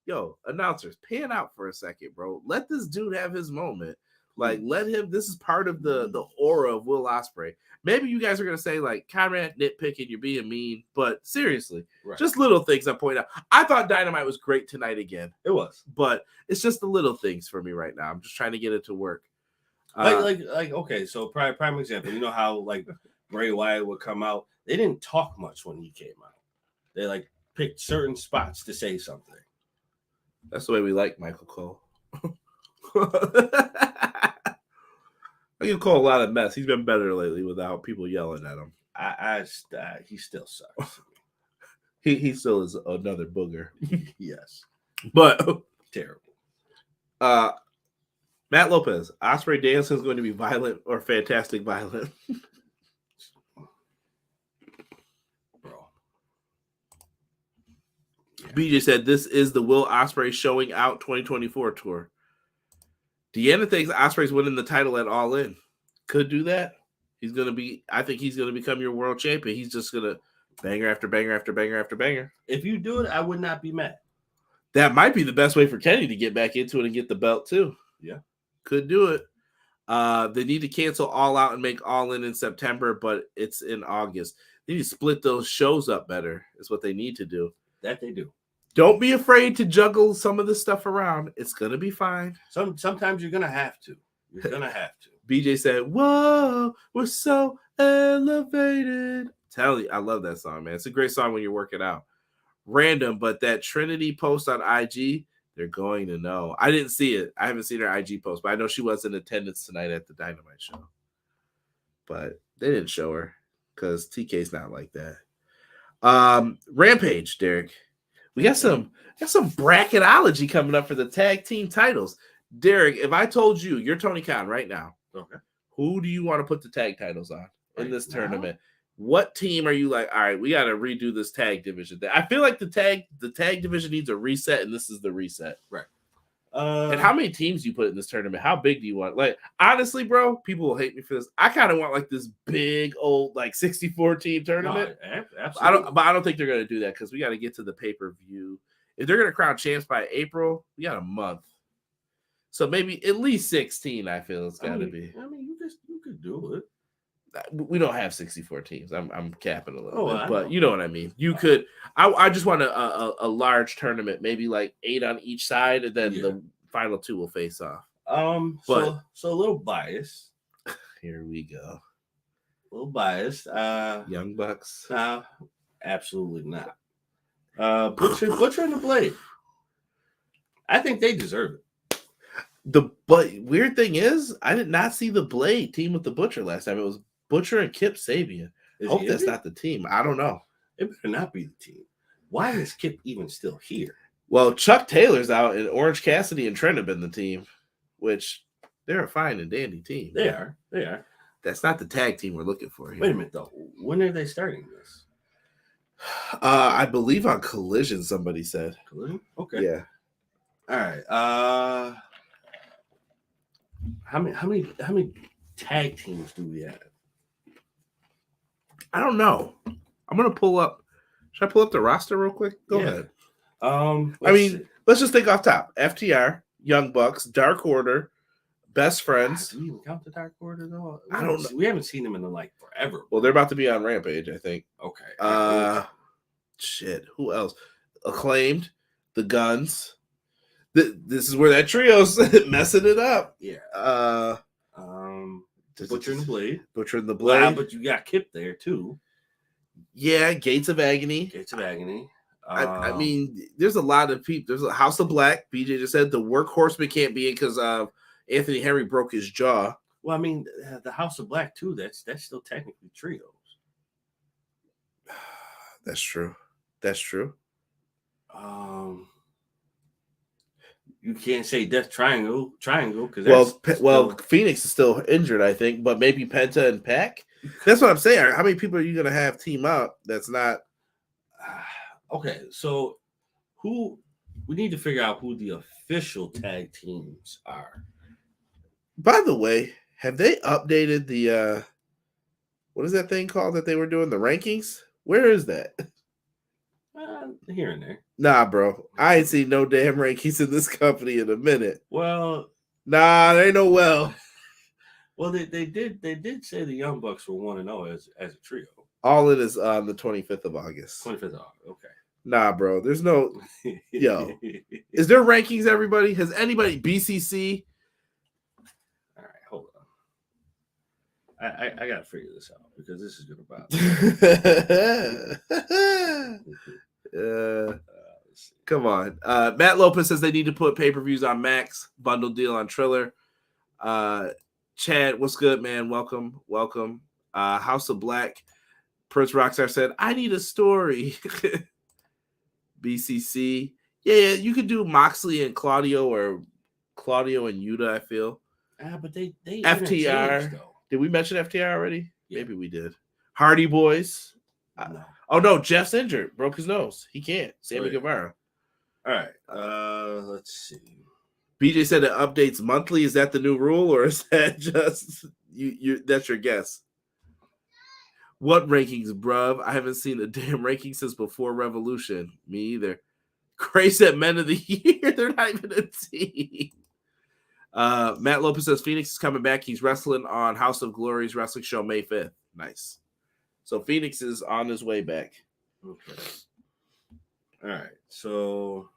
Yo, announcers, pan out for a second, bro. Let this dude have his moment. Like, let him. This is part of the aura of Will Ospreay. Maybe you guys are gonna say like, Conrad, nitpicking, you're being mean, but seriously, just little things I point out. I thought Dynamite was great tonight again. It was, but it's just the little things for me right now. I'm just trying to get it to work. Okay, so prime example. You know how like Bray Wyatt would come out. They didn't talk much when he came out. They picked certain spots to say something. That's the way we like Michael Cole. I give Cole a lot of mess. He's been better lately without people yelling at him. He still sucks. He still is another booger. Yes. But Terrible. Matt Lopez, Ospreay Danielson is going to be violent or fantastic violent. Bro. Yeah. BJ said this is the Will Ospreay Showing Out 2024 tour. Deanna thinks Ospreay's winning the title at All In. Could do that. I think he's gonna become your world champion. He's just gonna banger after banger after banger after banger. If you do it, I would not be mad. That might be the best way for Kenny to get back into it and get the belt too. Yeah. Could do it. They need to cancel All Out and make All In September, but it's in August. They need to split those shows up better, is what they need to do. That they do. Don't be afraid to juggle some of this stuff around. It's going to be fine. Sometimes you're going to have to. You're going to have to. BJ said, whoa, we're so elevated. Tell you, I love that song, man. It's a great song when you're working out. Random, but that Trinity post on IG, they're going to know. I didn't see it. I haven't seen her IG post, but I know she was in attendance tonight at the Dynamite show. But they didn't show her because TK's not like that. Rampage, Derek. We got some bracketology coming up for the tag team titles. Derek, if I told you, you're Tony Khan right now. Okay. Who do you want to put the tag titles on in this now? tournament? What team are you like, all right, we got to redo this tag division? I feel like the tag division needs a reset, and this is the reset. Right. And how many teams do you put in this tournament? How big do you want? Like, honestly, bro, people will hate me for this. I kind of want like this big old like 64 team tournament. No, absolutely. I don't think they're going to do that because we got to get to the pay-per-view. If they're going to crown champs by April, we got a month. So maybe at least 16, I feel it's got to be. I mean, you could do it. We don't have 64 teams. I'm capping a little bit, but know. you know what I mean. You could. I just want a large tournament, maybe like 8 on each side, and then the final 2 will face off. So a little biased. Here we go. A little biased. Young Bucks. Absolutely not. Butcher and the Blade. I think they deserve it. But weird thing is, I did not see the Blade team with the Butcher last time. It was Butcher and Kip Sabian. Hope that's not the team. I don't know. It better not be the team. Why is Kip even still here? Well, Chuck Taylor's out, and Orange Cassidy and Trent have been the team, which they're a fine and dandy team. They are. That's not the tag team we're looking for here. Wait a minute, though. When are they starting this? I believe on Collision, somebody said. Collision? Okay. Yeah. All right. How many tag teams do we have? I don't know. I'm gonna pull up. Should I pull up the roster real quick? Go ahead. Let's just think off top. FTR, Young Bucks, Dark Order, Best Friends. Do we even count the Dark Order though? I don't know. We haven't seen them in forever. Well, they're about to be on Rampage, I think. Okay. Shit. Who else? Acclaimed, the Guns. This is where that trio's messing it up. Yeah. Butcher and the Blade. Butcher and the Blade. Wow, but you got Kip there too. Yeah, Gates of Agony. Gates of Agony. I mean, there's a lot of people. There's a House of Black. BJ just said the Workhorseman can't be in because Anthony Henry broke his jaw. Well, I mean, the House of Black too. That's still technically trios. That's true. That's true. You can't say Death Triangle because Phoenix is still injured, I think, but maybe Penta and Pac. That's what I'm saying. How many people are you going to have team up? That's not okay. So we need to figure out who the official tag teams are. By the way, have they updated the what is that thing called that they were doing the rankings? Where is that? Here and there. Nah, bro. I ain't seen no damn rankings in this company in a minute. Well, nah, there ain't no well. Well, they did say the Young Bucks were 1-0 as a trio. All it is on the 25th of August. 25th of August, okay. Nah, bro. There's no yo. Is there rankings, everybody? Has anybody BCC? All right, hold on. I gotta figure this out because this is gonna bother me. Come on. Matt Lopez says they need to put pay-per-views on Max, bundle deal on Triller. Chad, what's good, man? Welcome. House of Black. Prince Rockstar said, I need a story. BCC. Yeah, you could do Moxley and Claudio or Claudio and Yuta, I feel. But they FTR. Did we mention FTR already? Yeah. Maybe we did. Hardy Boys. No. Oh, no, Jeff's injured. Broke his nose. He can't. Sammy Guevara. All right. Let's see. BJ said it updates monthly. Is that the new rule, or is that just you? That's your guess. What rankings, bruv? I haven't seen a damn ranking since before Revolution. Me either. Cray said Men of the Year. They're not even a team. Matt Lopez says Phoenix is coming back. He's wrestling on House of Glory's wrestling show May 5th. Nice. So Phoenix is on his way back. Okay. All right. So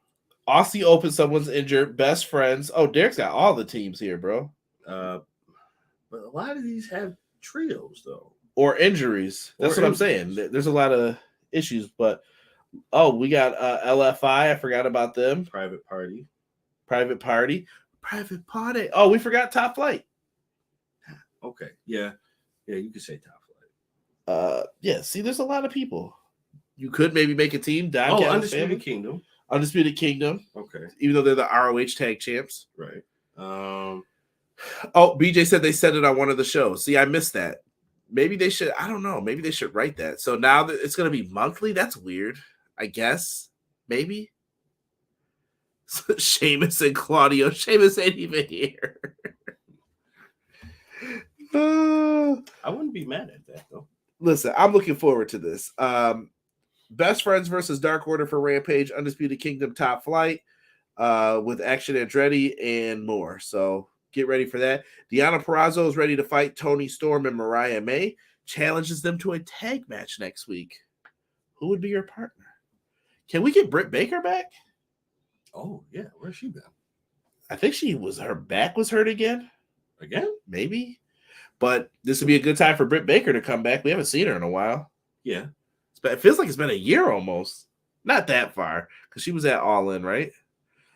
Aussie Open, someone's injured. Best friends. Oh, Derek's got all the teams here, bro. But a lot of these have trios, though. Or injuries. That's what I'm saying. There's a lot of issues, but we got LFI. I forgot about them. Private Party. Oh, we forgot Top Flight. Okay. Yeah, you could say Top Flight. Yeah, see, there's a lot of people. You could maybe make a team. Undisputed Kingdom. Undisputed Kingdom. Okay. Even though they're the ROH tag champs. Right. BJ said they said it on one of the shows. See, I missed that. Maybe they should. I don't know. Maybe they should write that. So now that it's going to be monthly, that's weird. I guess. Maybe. Sheamus and Claudio. Sheamus ain't even here. I wouldn't be mad at that, though. Listen, I'm looking forward to this. Best Friends versus Dark Order for Rampage, Undisputed Kingdom Top Flight, with Action Andretti and more. So get ready for that. Deonna Purrazzo is ready to fight Toni Storm and Mariah May. Challenges them to a tag match next week. Who would be your partner? Can we get Britt Baker back? Oh, yeah. Where's she been? I think her back was hurt again. Again? Maybe. But this would be a good time for Britt Baker to come back. We haven't seen her in a while. Yeah. It feels like it's been a year almost. Not that far, because she was at All In, right?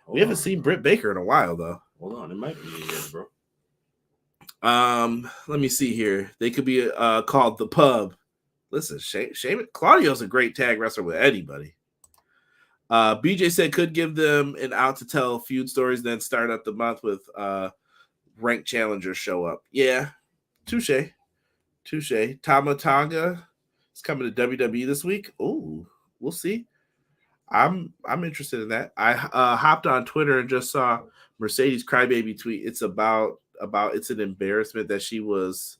We haven't seen Britt Baker in a while, though. Hold on. It might be a year, bro. Let me see here. They could be called The Pub. Listen, Claudio's a great tag wrestler with anybody. BJ said could give them an out to tell feud stories, then start up the month with ranked challengers show up. Yeah, touche. Tama Tonga is coming to WWE this week. Oh, we'll see. I'm interested in that. I hopped on Twitter and just saw Mercedes Crybaby tweet. It's about it's an embarrassment that she was.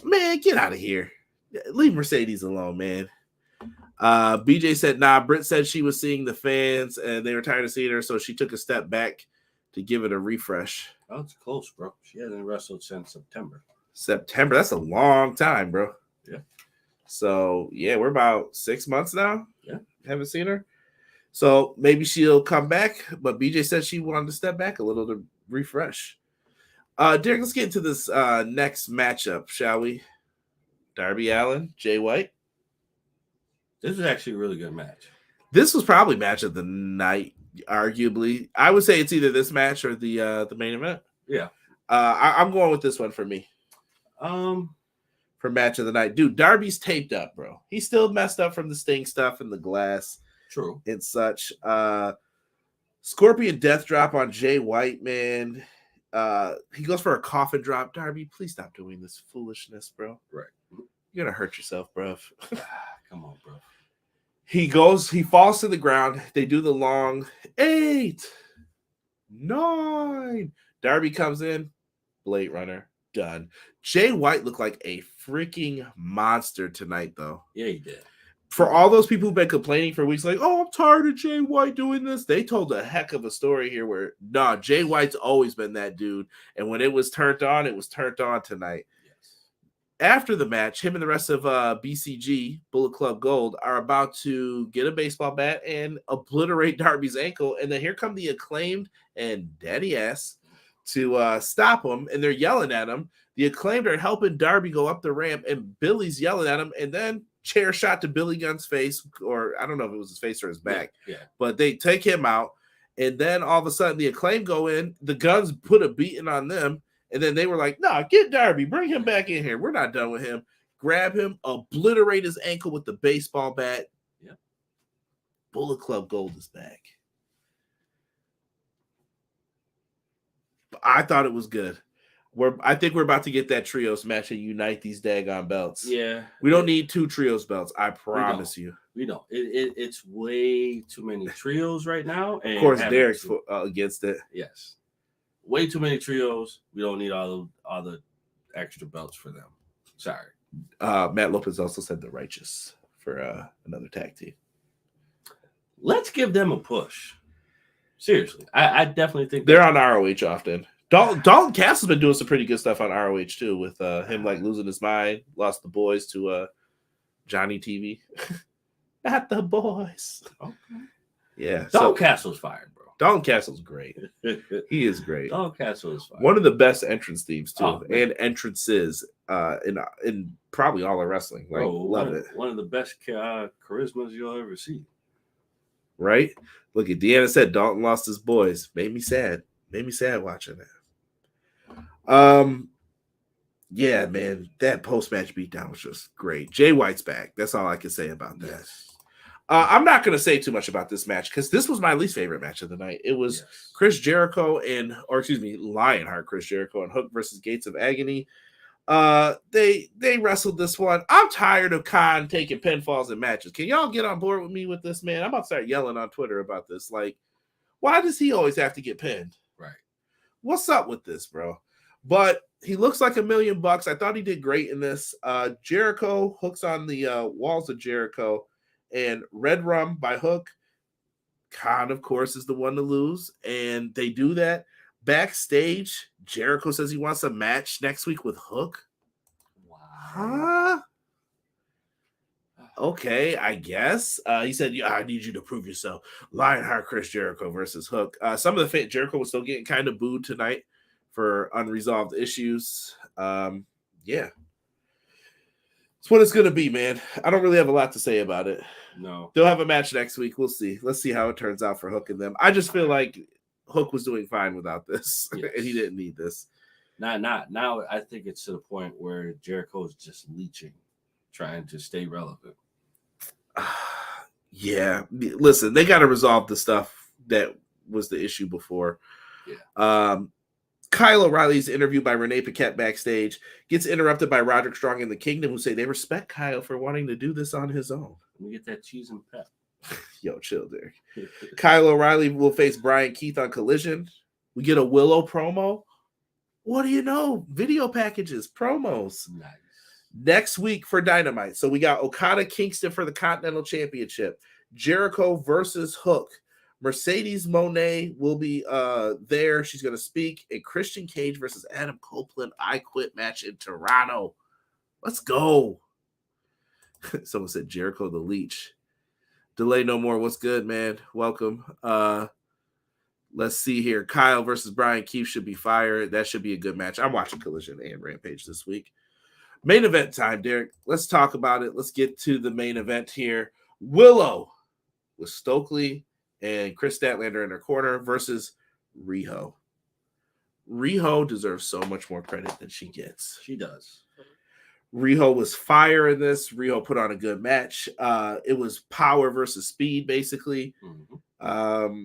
Man, get out of here. Leave Mercedes alone, man. BJ said, nah, Britt said she was seeing the fans and they were tired of seeing her, so she took a step back to give it a refresh. Oh, it's close, bro. She hasn't wrestled since September. That's a long time, bro. Yeah. So, yeah, we're about 6 months now. Yeah. Haven't seen her. So maybe she'll come back, but BJ said she wanted to step back a little to refresh. Derek, let's get into this next matchup, shall we? Darby Allin, Jay White. This is actually a really good match. This was probably match of the night, arguably. I would say it's either this match or the main event. Yeah. I'm going with this one for me. For match of the night. Dude, Darby's taped up, bro. He's still messed up from the Sting stuff and the glass. True. And such. Scorpion death drop on Jay White, man. He goes for a coffin drop. Darby, please stop doing this foolishness, bro. Right. You're gonna hurt yourself, bro. Come on, bro. He falls to the ground. They do the long 8, 9. Darby comes in, Blade Runner, done. Jay White looked like a freaking monster tonight, though. Yeah, he did. For all those people who've been complaining for weeks, like, oh, I'm tired of Jay White doing this. They told a heck of a story here where, Jay White's always been that dude. And when it was turned on, it was turned on tonight. After the match, him and the rest of BCG, Bullet Club Gold, are about to get a baseball bat and obliterate Darby's ankle. And then here come the Acclaimed and Daddy Ass to stop him. And they're yelling at him. The Acclaimed are helping Darby go up the ramp, and Billy's yelling at him. And then chair shot to Billy Gunn's face, or I don't know if it was his face or his back. Yeah. But they take him out. And then all of a sudden, the Acclaimed go in. The Guns put a beating on them. And then they were like, nah, get Darby. Bring him back in here. We're not done with him. Grab him, obliterate his ankle with the baseball bat. Yep. Bullet Club Gold is back. I thought it was good. I think we're about to get that trios match and unite these daggone belts. Yeah. We don't need 2 trios belts. I promise you. We don't. It's way too many trios right now. And of course, Derek's against it. Yes. Way too many trios. We don't need all the extra belts for them. Sorry. Matt Lopez also said the Righteous for another tag team. Let's give them a push. Seriously. I definitely think they're on ROH often. Dalton Castle's been doing some pretty good stuff on ROH too, with him like losing his mind, lost the boys to Johnny TV. Not the boys. Okay. Yeah. Dalton Castle's fired, bro. Dalton Castle's great. He is great. Dalton Castle is fired. One of the best entrance themes too, and entrances in probably all of wrestling. Like, love it. One of the best charismas you'll ever see. Right? Look at Deanna said Dalton lost his boys. Made me sad. Made me sad watching that. Yeah, man, that post-match beatdown was just great. Jay White's back. That's all I can say about that. Yes. I'm not going to say too much about this match because this was my least favorite match of the night. It was Chris Jericho Lionheart Chris Jericho and Hook versus Gates of Agony. They wrestled this one. I'm tired of Khan taking pinfalls in matches. Can y'all get on board with me with this, man? I'm about to start yelling on Twitter about this. Like, why does he always have to get pinned? Right. What's up with this, bro? But he looks like $1 million. I thought he did great in this. Jericho hooks on the walls of Jericho, and Red Rum by Hook. Khan, of course, is the one to lose, and they do that. Backstage, Jericho says he wants a match next week with Hook. Wow. Huh? Okay, I guess. He said, yeah, I need you to prove yourself. Lionheart Chris Jericho versus Hook. Some of the Jericho was still getting kind of booed tonight for unresolved issues. Yeah. It's what it's going to be, man. I don't really have a lot to say about it. No. They'll have a match next week. We'll see. Let's see how it turns out for Hook and them. I just feel like Hook was doing fine without this, and he didn't need this. Now I think it's to the point where Jericho is just leeching, trying to stay relevant. Yeah. Listen, they got to resolve the stuff that was the issue before. Yeah. Kyle O'Reilly's interviewed by Renee Paquette backstage gets interrupted by Roderick Strong and the Kingdom, who say they respect Kyle for wanting to do this on his own. Let me get that cheese and pep. Yo, chill, Derek. Kyle O'Reilly will face Brian Keith on Collision. We get a Willow promo. What do you know? Video packages, promos. Nice. Next week for Dynamite. So we got Okada Kingston for the Continental Championship. Jericho versus Hook. Mercedes Moné will be there. She's going to speak. A Christian Cage versus Adam Copeland I Quit match in Toronto. Let's go. Someone said Jericho the Leech. Delay no more. What's good, man? Welcome. Let's see here. Kyle versus Brian Keith should be fire. That should be a good match. I'm watching Collision and Rampage this week. Main event time, Derek. Let's talk about it. Let's get to the main event here. Willow with Stokely and Chris Statlander in her corner versus Riho. Riho deserves so much more credit than she gets. She does. Riho was fire in this. Riho put on a good match. It was power versus speed, basically. Mm-hmm.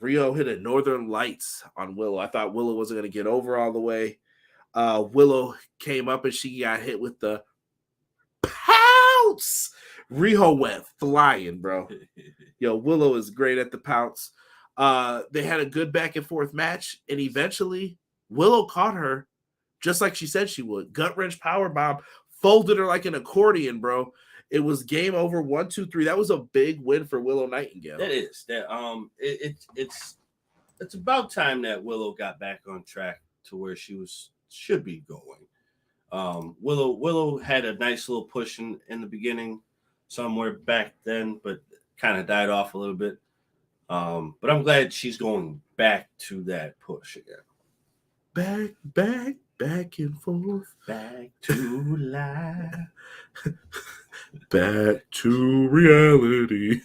Riho hit a Northern Lights on Willow. I thought Willow wasn't going to get over all the way. Willow came up and she got hit with the pounce. Riho went flying, bro. Yo, Willow is great at the pounce. They had a good back and forth match, and eventually Willow caught her just like she said she would. Gut wrench powerbomb, folded her like an accordion, bro. It was game over. 1, 2, 3. That was a big win for Willow Nightingale. That is. It's about time that Willow got back on track to where she should be going. Willow had a nice little push in the beginning, somewhere back then, but kind of died off a little bit. But I'm glad she's going back to that push again. Back and forth, back to life, back to reality.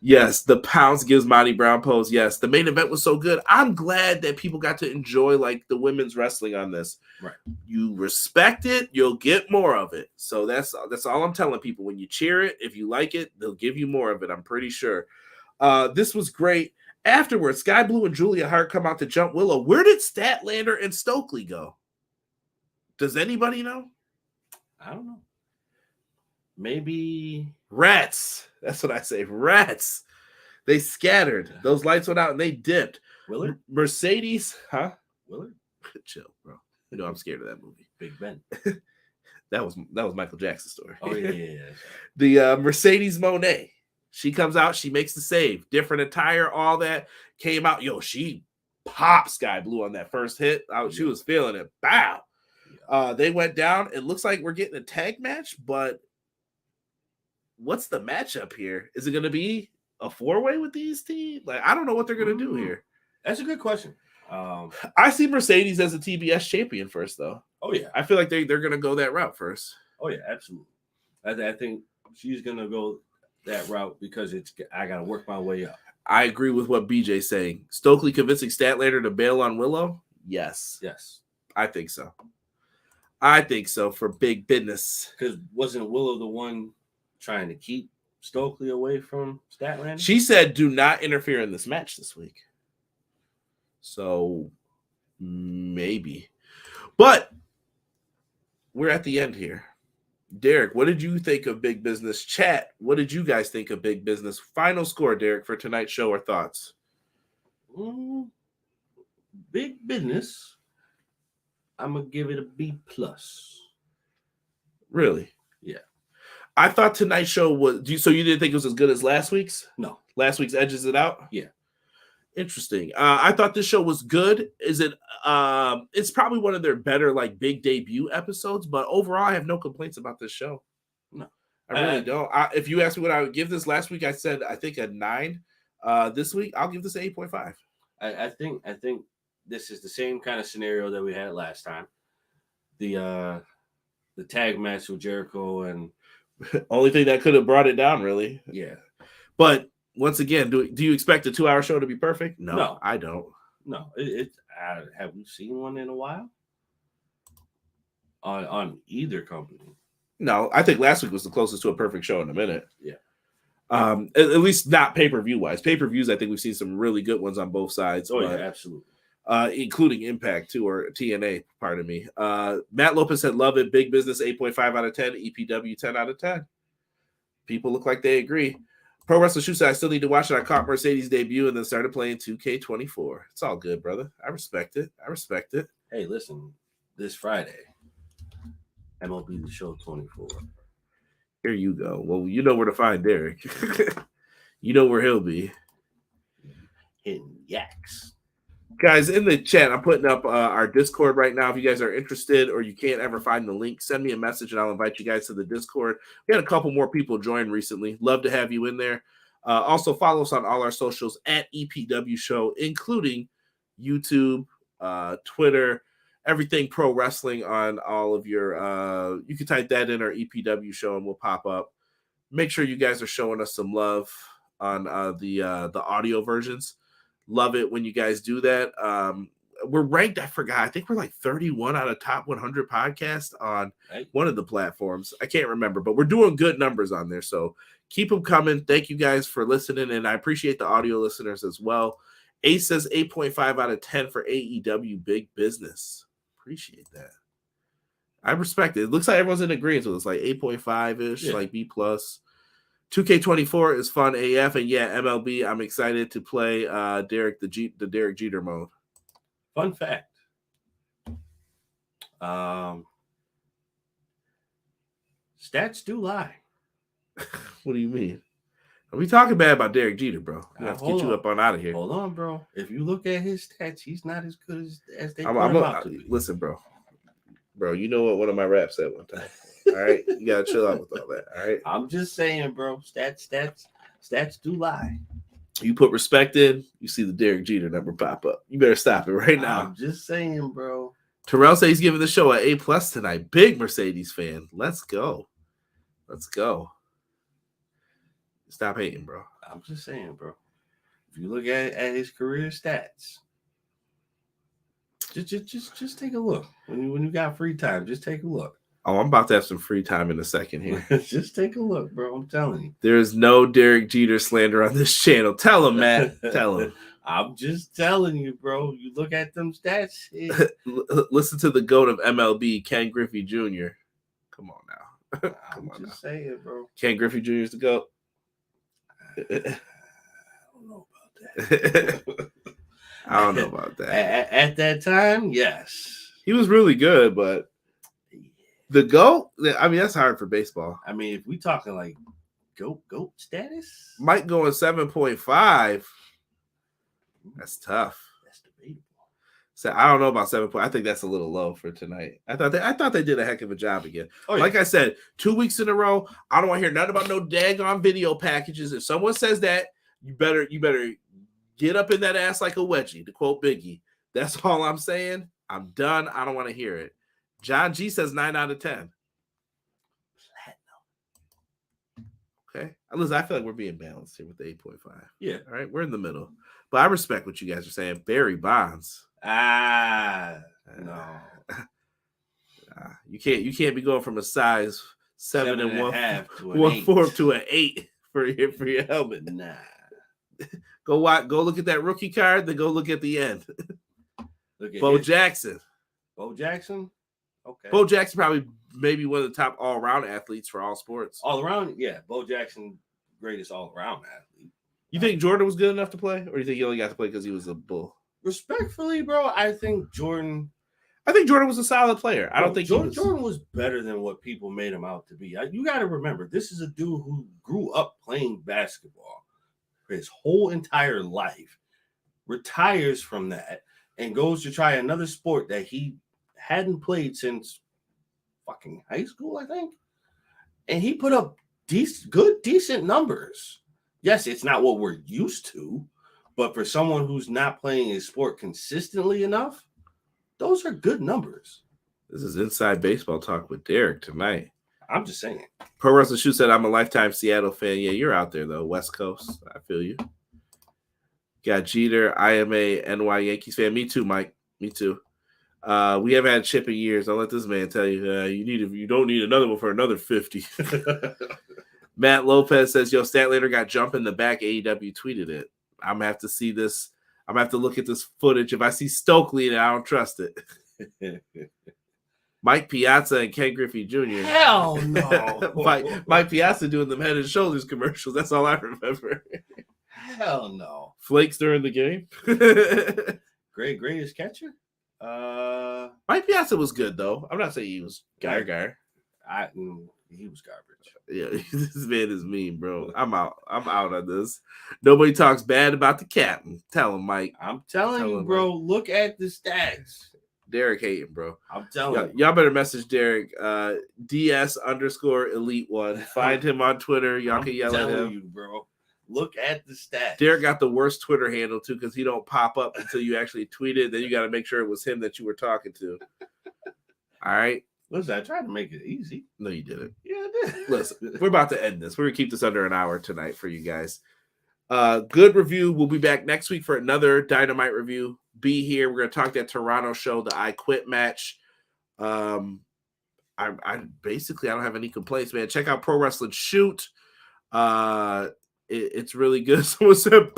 Yes, the pounce gives Monty Brown pose. Yes, the main event was so good. I'm glad that people got to enjoy like the women's wrestling on this. Right. You respect it, you'll get more of it. So that's all I'm telling people. When you cheer it, if you like it, they'll give you more of it. I'm pretty sure. This was great. Afterwards, Sky Blue and Julia Hart come out to jump Willow. Where did Statlander and Stokely go? Does anybody know? I don't know. Maybe Rats. That's what I say. Rats. They scattered. Those lights went out and they dipped. Willard? Mercedes, huh? Willard? Chill, bro. You know I'm scared of that movie. Big Ben. That was Michael Jackson's story. Oh yeah. The Mercedes Moné. She comes out, she makes the save. Different attire, all that came out. Yo, she popped Sky Blue on that first hit. She was feeling it. Bow. They went down. It looks like we're getting a tag match, but what's the matchup here? Is it going to be a 4-way with these teams? Like, I don't know what they're going to do here. That's a good question. I see Mercedes as a TBS champion first, though. Oh yeah, I feel like they're going to go that route first. Oh yeah, absolutely. I think she's going to go that route because I got to work my way up. I agree with what BJ's saying. Stokely convincing Statlander to bail on Willow? Yes. I think so. For big business. Because wasn't Willow the one trying to keep Stokely away from Statlander? She said, do not interfere in this match this week. So, maybe. But, we're at the end here. Derek, what did you think of Big Business? Chat, what did you guys think of Big Business? Final score, Derek, for tonight's show or thoughts? Big Business, I'm going to give it a B+. Really? Yeah. I thought tonight's show was... So you didn't think it was as good as last week's? No. Last week's edges it out? Yeah. Interesting. I thought this show was good. Is it? It's probably one of their better like big debut episodes. But overall, I have no complaints about this show. No, I really don't. If you asked me what I would give this last week, I said I think a 9. This week, I'll give this an 8.5. I think this is the same kind of scenario that we had last time. The tag match with Jericho and only thing that could have brought it down, really. Yeah, but. Once again, do you expect a 2-hour show to be perfect? No, I don't. No, have we seen one in a while on either company? No, I think last week was the closest to a perfect show in a minute. Yeah. At least not pay-per-view wise. Pay-per-views, I think we've seen some really good ones on both sides. Oh, yeah, absolutely. Including Impact too, or TNA. Pardon me. Matt Lopez said, "Love it. Big Business 8.5 out of 10. EPW 10 out of 10." People look like they agree. Pro Wrestler Shoe said, I still need to watch it. I caught Mercedes' debut and then started playing 2K24. It's all good, brother. I respect it. Hey, listen, this Friday, MLB The Show 24. Here you go. Well, you know where to find Derek. You know where he'll be. Hitting yaks. Guys, in the chat, I'm putting up our Discord right now. If you guys are interested or you can't ever find the link, send me a message and I'll invite you guys to the Discord. We had a couple more people join recently. Love to have you in there. Also, follow us on all our socials at EPW Show, including YouTube, Twitter, everything pro wrestling on all of your you can type that in our EPW Show and we'll pop up. Make sure you guys are showing us some love on the audio versions. Love it when you guys do that. We're ranked, I think we're like 31 out of top 100 podcasts on one of the platforms. I can't remember, but we're doing good numbers on there. So keep them coming. Thank you guys for listening. And I appreciate the audio listeners as well. Ace says 8.5 out of 10 for AEW Big Business. Appreciate that. I respect it. It looks like everyone's in agreement with us, like 8.5-ish, like B+. 2K24 is fun AF, and yeah, MLB, I'm excited to play Derek the Derek Jeter mode. Fun fact. Stats do lie. What do you mean? Are we talking bad about Derek Jeter, bro? We have to get you up on out of here. Hold on, bro. If you look at his stats, he's not as good as they put him out to be. Listen, bro. Bro, you know what one of my raps said one time. All right, you gotta chill out with all that. All right, I'm just saying, bro. Stats do lie. You put respect in, you see the Derek Jeter number pop up. You better stop it right now. I'm just saying, bro. Terrell says he's giving the show an A+ tonight. Big Mercedes fan. Let's go. Stop hating, bro. I'm just saying, bro. If you look at his career stats, just take a look. When you got free time, just take a look. Oh, I'm about to have some free time in a second here. Just take a look, bro. I'm telling you. There's no Derek Jeter slander on this channel. Tell him, Matt. Tell him. I'm just telling you, bro. You look at them stats. Listen to the GOAT of MLB, Ken Griffey Jr. Come on now. I'm just saying, bro. Ken Griffey Jr. is the GOAT. I don't know about that. I don't know about that. At that time, yes. He was really good, but the GOAT, I mean, that's hard for baseball. I mean, if we talking like GOAT status, Mike going 7.5. That's tough. That's debatable. So I don't know about 7. I think that's a little low for tonight. I thought they did a heck of a job again. Oh, yeah. Like I said, 2 weeks in a row. I don't want to hear nothing about no daggone video packages. If someone says that, you better get up in that ass like a wedgie, to quote Biggie. That's all I'm saying. I'm done. I don't want to hear it. John G says 9 out of 10. Okay. Listen, I feel like we're being balanced here with the 8.5. Yeah. All right. We're in the middle. But I respect what you guys are saying. Barry Bonds. No. You can't be going from a size 7 and 1/4 to an 8 for your helmet. Nah. Go look at that rookie card, then go look at the end. Look at Bo Jackson. Bo Jackson? Okay. Bo Jackson probably maybe one of the top all-around athletes for all sports. All around, yeah. Bo Jackson, greatest all-around athlete. You think Jordan was good enough to play, or do you think he only got to play because he was a Bull? Respectfully, bro, I think Jordan was a solid player. I don't think Jordan was better than what people made him out to be. You got to remember, this is a dude who grew up playing basketball for his whole entire life, retires from that, and goes to try another sport that he hadn't played since fucking high school, I think. And he put up decent numbers. Yes, it's not what we're used to, but for someone who's not playing a sport consistently enough, those are good numbers. This is Inside Baseball Talk with Derek tonight. I'm just saying. Pro Wrestling Shoe said, I'm a lifetime Seattle fan. Yeah, you're out there, though. West Coast. I feel you. Got Jeter. I am a NY Yankees fan. Me too, Mike. Me too. We haven't had Chip in years. Don't let this man tell you you don't need another one for another 50. Matt Lopez says, yo, Statlander got jump in the back. AEW tweeted it. I'm going to have to see this. I'm going to have to look at this footage. If I see Stokely, then I don't trust it. Mike Piazza and Ken Griffey Jr. Hell no. Mike Piazza doing them Head and Shoulders commercials. That's all I remember. Hell no. Flakes during the game. Greatest catcher? Mike Piazza was good, though. I'm not saying he was guy. He was garbage. Yeah, this man is mean, bro. I'm out on this. Nobody talks bad about the captain. Tell him, Mike. I'm telling you, bro. Mike. Look at the stats. Derek hating, bro. I'm telling you. Y'all better message Derek. DS_Elite1. Find him on Twitter. Y'all can yell at him. You, bro. Look at the stats. Derek got the worst Twitter handle, too, because he don't pop up until you actually tweet it. Then you got to make sure it was him that you were talking to. All right? Listen, I tried to make it easy. No, you didn't. Yeah, I did. Listen, we're about to end this. We're going to keep this under an hour tonight for you guys. Good review. We'll be back next week for another Dynamite review. Be here. We're going to talk that Toronto show, the I Quit match. I don't have any complaints, man. Check out Pro Wrestling Shoot. It's really good. Someone said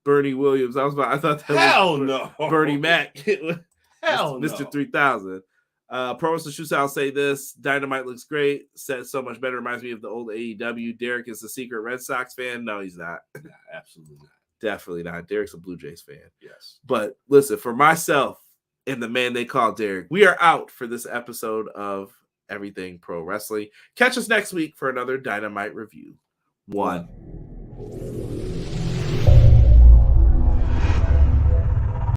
Bernie Williams. I thought that Hell was no. Bernie Mac. Hell Mr. no. 3000. Pro Wrestling Shoot, I'll say this. Dynamite looks great. Said so much better. Reminds me of the old AEW. Derek is a secret Red Sox fan. No, he's not. Nah, absolutely not. Definitely not. Derek's a Blue Jays fan. Yes. But listen, for myself and the man they call Derek, we are out for this episode of Everything Pro Wrestling. Catch us next week for another Dynamite review. 1.